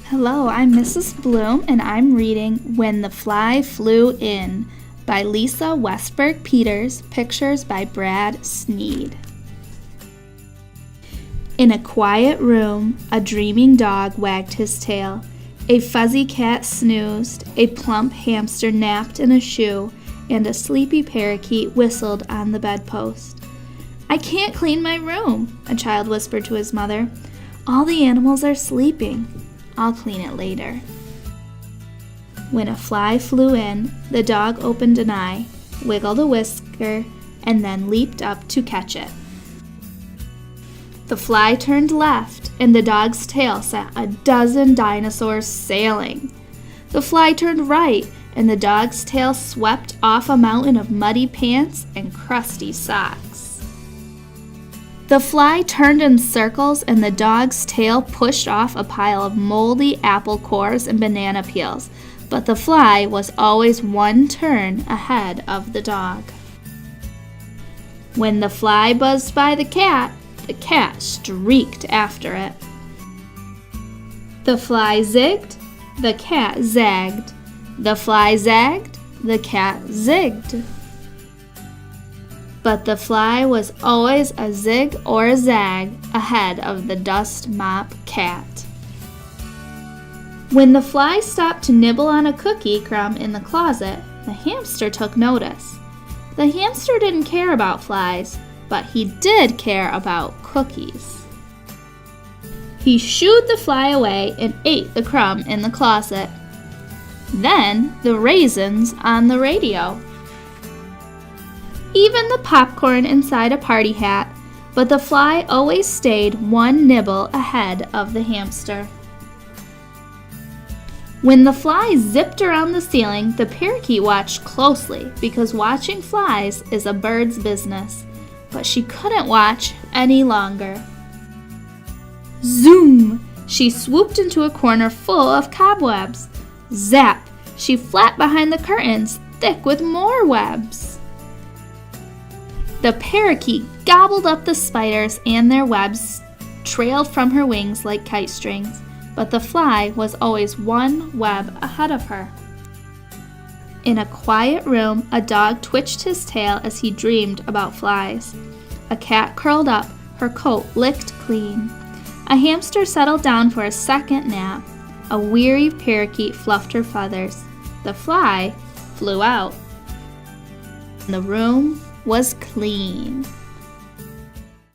Hello, I'm Mrs. Bloom, and I'm reading When the Fly Flew In by Lisa Westberg Peters, pictures by Brad Sneed. In a quiet room, a dreaming dog wagged his tail. A fuzzy cat snoozed, a plump hamster napped in a shoe, and a sleepy parakeet whistled on the bedpost. "I can't clean my room," a child whispered to his mother. "All the animals are sleeping. I'll clean it later." When a fly flew in, the dog opened an eye, wiggled a whisker, and then leaped up to catch it. The fly turned left, and the dog's tail sent a dozen dinosaurs sailing. The fly turned right, and the dog's tail swept off a mountain of muddy pants and crusty socks. The fly turned in circles, and the dog's tail pushed off a pile of moldy apple cores and banana peels, but the fly was always one turn ahead of the dog. When the fly buzzed by the cat streaked after it. The fly zigged, the cat zagged. The fly zagged, the cat zigged. But the fly was always a zig or a zag ahead of the dust mop cat. When the fly stopped to nibble on a cookie crumb in the closet, the hamster took notice. The hamster didn't care about flies, but he did care about cookies. He shooed the fly away and ate the crumb in the closet. Then the raisins on the radio. Even the popcorn inside a party hat, but the fly always stayed one nibble ahead of the hamster. When the fly zipped around the ceiling, the parakeet watched closely because watching flies is a bird's business, but she couldn't watch any longer. Zoom! She swooped into a corner full of cobwebs. Zap! She flapped behind the curtains, thick with more webs. The parakeet gobbled up the spiders, and their webs trailed from her wings like kite strings, but the fly was always one web ahead of her. In a quiet room, a dog twitched his tail as he dreamed about flies. A cat curled up, her coat licked clean. A hamster settled down for a second nap. A weary parakeet fluffed her feathers. The fly flew out. The room was clean.